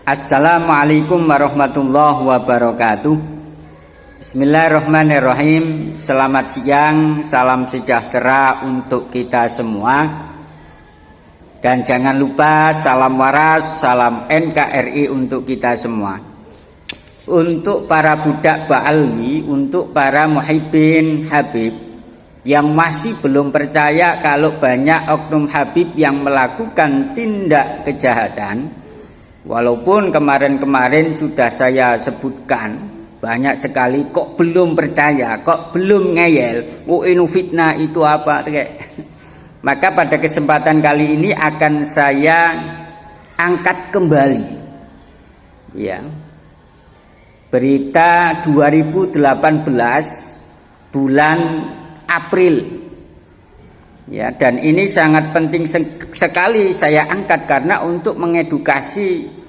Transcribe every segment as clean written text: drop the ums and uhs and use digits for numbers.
Assalamualaikum warahmatullahi wabarakatuh. Bismillahirrahmanirrahim. Selamat siang, salam sejahtera untuk kita semua. Dan jangan lupa salam waras, salam NKRI untuk kita semua. Untuk para budak Ba'alwi, untuk para muhibbin Habib yang masih belum percaya kalau banyak oknum Habib yang melakukan tindak kejahatan, walaupun kemarin-kemarin sudah saya sebutkan banyak sekali, kok belum percaya, kok belum ngeyel, oh ini fitnah itu apa kayak. Maka pada kesempatan kali ini akan saya angkat kembali ya, berita 2018 bulan April ya, dan ini sangat penting sekali saya angkat karena untuk mengedukasi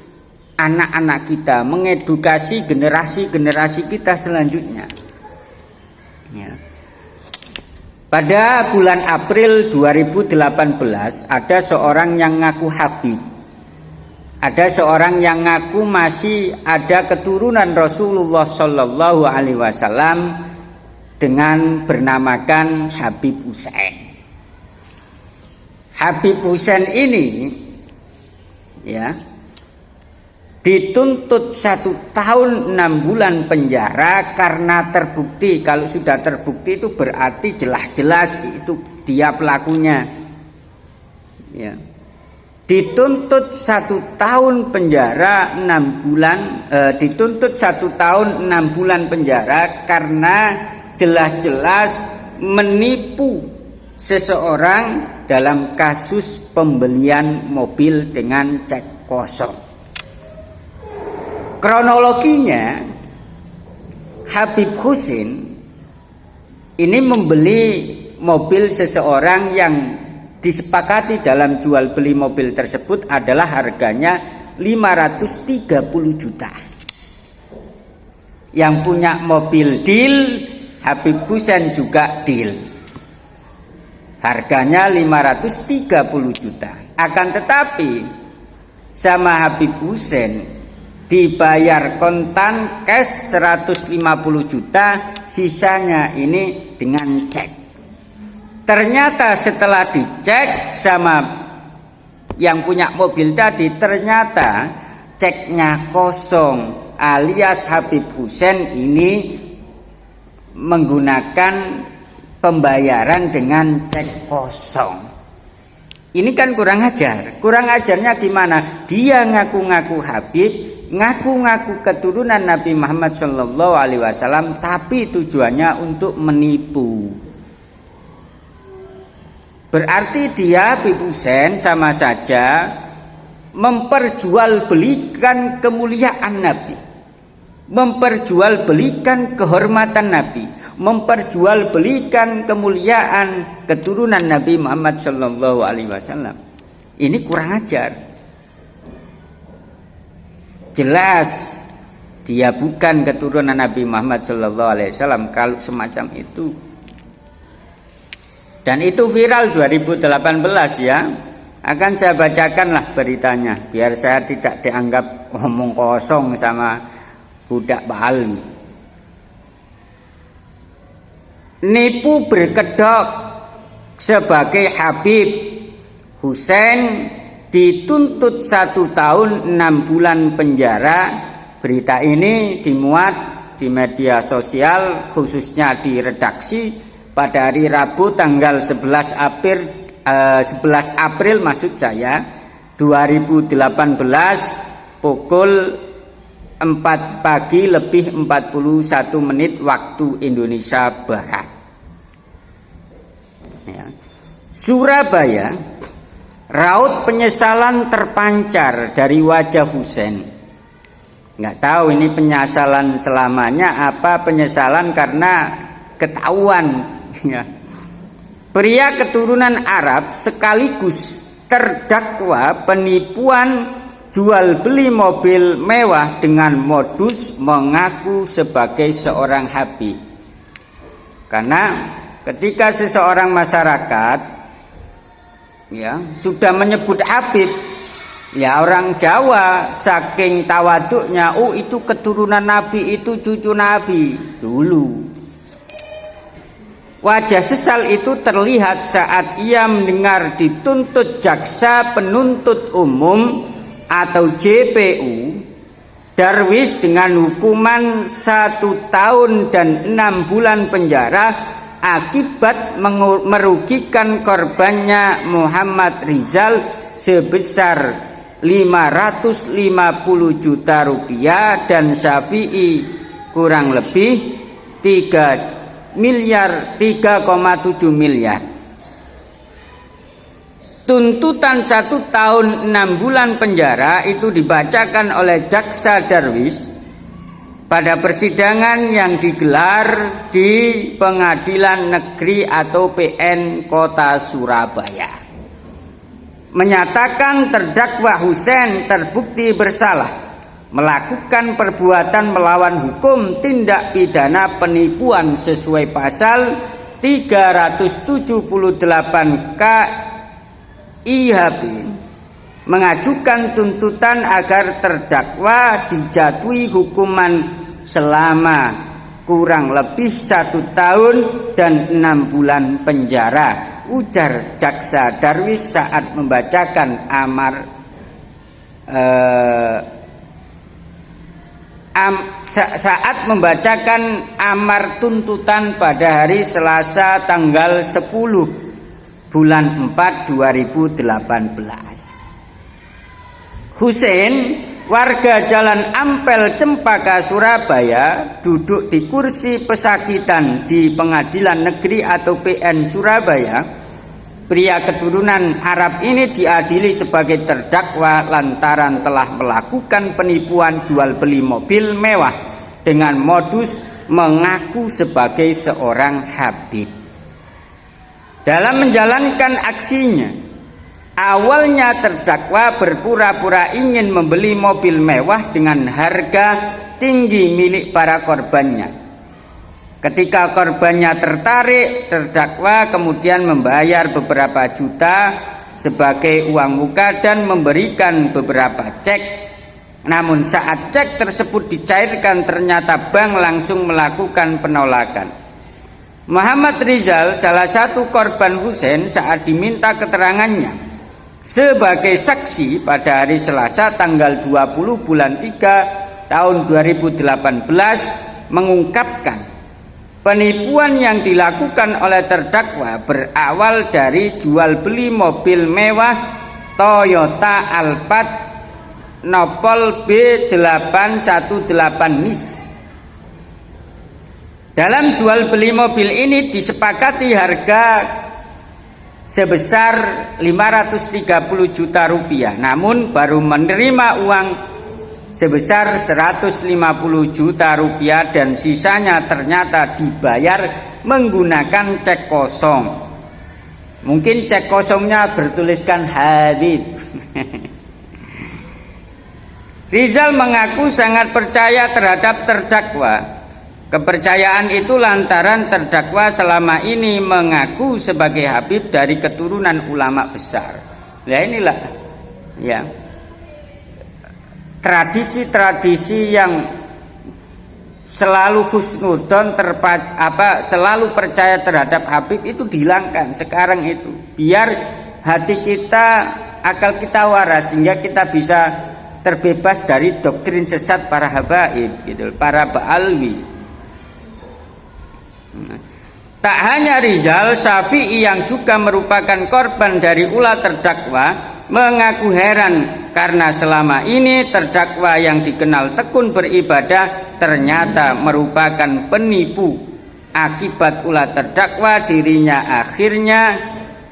anak-anak kita, mengedukasi generasi-generasi kita selanjutnya ya. Pada bulan April 2018 ada seorang yang ngaku Habib, ada seorang yang ngaku masih ada keturunan Rasulullah Shallallahu Alaihi Wasallam dengan bernamakan Habib Hussein. Habib Hussein ini ya dituntut 1 tahun 6 bulan penjara karena terbukti. Kalau sudah terbukti itu berarti jelas-jelas itu dia pelakunya ya. Dituntut 1 tahun penjara 6 bulan, dituntut 1 tahun 6 bulan penjara karena jelas-jelas menipu seseorang dalam kasus pembelian mobil dengan cek kosong. Kronologinya, Habib Hussein ini membeli mobil seseorang yang disepakati dalam jual beli mobil tersebut adalah harganya 530 juta. Yang punya mobil deal, Habib Hussein juga deal. Harganya 530 juta. Akan tetapi sama Habib Hussein dibayar kontan cash 150 juta, sisanya ini dengan cek. Ternyata setelah dicek sama yang punya mobil tadi, ternyata ceknya kosong, alias Habib Hussein ini menggunakan pembayaran dengan cek kosong. Ini kan kurang ajar. Kurang ajarnya gimana? Dia ngaku-ngaku Habib, ngaku-ngaku keturunan Nabi Muhammad Shallallahu Alaihi Wasallam, tapi tujuannya untuk menipu. Berarti dia Habib Hussein sama saja memperjualbelikan kemuliaan Nabi, memperjualbelikan kehormatan Nabi, memperjualbelikan kemuliaan keturunan Nabi Muhammad Shallallahu Alaihi Wasallam. Ini kurang ajar. Jelas dia bukan keturunan Nabi Muhammad Shallallahu Alaihi Wasallam kalau semacam itu. Dan itu viral 2018 ya. Akan saya bacakanlah beritanya biar saya tidak dianggap omong kosong sama budak Ba'alwi. Nipu berkedok sebagai Habib Hussein dituntut 1 tahun 6 bulan penjara. Berita ini dimuat di media sosial, khususnya di redaksi pada hari Rabu tanggal 11 April maksud saya 2018 pukul 4 pagi lebih 41 menit waktu Indonesia Barat ya. Surabaya, raut penyesalan terpancar dari wajah Hussein. Nggak tahu ini penyesalan selamanya apa penyesalan karena ketahuan ya. Pria keturunan Arab sekaligus terdakwa penipuan jual beli mobil mewah dengan modus mengaku sebagai seorang Habib. Karena ketika seseorang masyarakat ya sudah menyebut Habib, Ya orang Jawa saking tawaduknya, oh itu keturunan Nabi, itu cucu Nabi dulu. Wajah sesal itu terlihat saat ia mendengar dituntut jaksa penuntut umum atau JPU Darwis dengan hukuman 1 tahun dan 6 bulan penjara akibat merugikan korbannya Muhammad Rizal sebesar 550 juta rupiah dan Syafi'i kurang lebih 3,7 miliar. Tuntutan 1 tahun 6 bulan penjara itu dibacakan oleh jaksa Darwis pada persidangan yang digelar di Pengadilan Negeri atau PN Kota Surabaya. Menyatakan terdakwa Husein terbukti bersalah melakukan perbuatan melawan hukum tindak pidana penipuan sesuai pasal 378 KIHP, mengajukan tuntutan agar terdakwa dijatuhi hukuman selama kurang lebih 1 tahun dan 6 bulan penjara, ujar jaksa Darwis saat membacakan amar tuntutan pada hari Selasa tanggal 10 bulan 4 2018. Husein, warga Jalan Ampel Cempaka Surabaya, duduk di kursi pesakitan di Pengadilan Negeri atau PN Surabaya. Pria keturunan Arab ini diadili sebagai terdakwa lantaran telah melakukan penipuan jual beli mobil mewah dengan modus mengaku sebagai seorang habib. Dalam menjalankan aksinya, awalnya terdakwa berpura-pura ingin membeli mobil mewah dengan harga tinggi milik para korbannya. Ketika korbannya tertarik, terdakwa kemudian membayar beberapa juta sebagai uang muka dan memberikan beberapa cek. Namun saat cek tersebut dicairkan, ternyata bank langsung melakukan penolakan. Muhammad Rizal, salah satu korban Husein, saat diminta keterangannya sebagai saksi pada hari Selasa tanggal 20 bulan 3 tahun 2018 mengungkapkan penipuan yang dilakukan oleh terdakwa berawal dari jual beli mobil mewah Toyota Alphard Nopol B818 NIS. Dalam jual beli mobil ini disepakati harga sebesar 530 juta rupiah, namun baru menerima uang sebesar 150 juta rupiah dan sisanya ternyata dibayar menggunakan cek kosong. Mungkin cek kosongnya bertuliskan Habib. Rizal mengaku sangat percaya terhadap terdakwa. Kepercayaan itu lantaran terdakwa selama ini mengaku sebagai habib dari keturunan ulama besar. Ya inilah ya tradisi-tradisi yang selalu husnudon selalu percaya terhadap habib itu dihilangkan sekarang itu, biar hati kita, akal kita waras sehingga kita bisa terbebas dari doktrin sesat para habaib gitu, para ba'alwi. Tak hanya Rizal, Syafi'i yang juga merupakan korban dari ulah terdakwa mengaku heran karena selama ini terdakwa yang dikenal tekun beribadah ternyata merupakan penipu. Akibat ulah terdakwa, dirinya akhirnya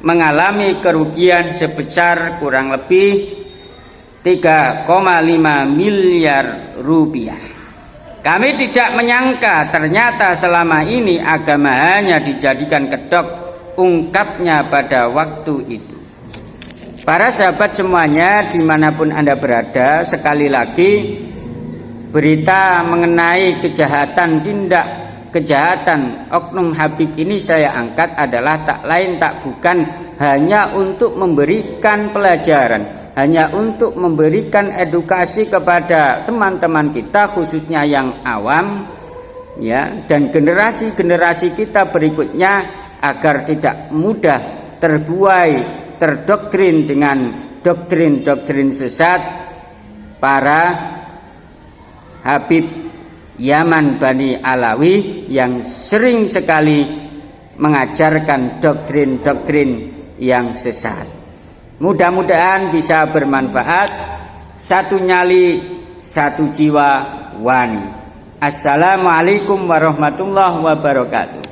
mengalami kerugian sebesar kurang lebih 3,5 miliar rupiah. Kami tidak menyangka ternyata selama ini agama hanya dijadikan kedok, ungkapnya pada waktu itu. Para sahabat semuanya dimanapun Anda berada, sekali lagi berita mengenai tindak kejahatan oknum Habib ini saya angkat adalah tak lain tak bukan hanya untuk memberikan pelajaran hanya untuk memberikan edukasi kepada teman-teman kita, khususnya yang awam, ya, dan generasi-generasi kita berikutnya, agar tidak mudah terbuai, terdoktrin dengan doktrin-doktrin sesat para Habib Yaman Bani Alawi yang sering sekali mengajarkan doktrin-doktrin yang sesat. Mudah-mudahan bisa bermanfaat. Satu nyali, satu jiwa wani. Assalamualaikum warahmatullahi wabarakatuh.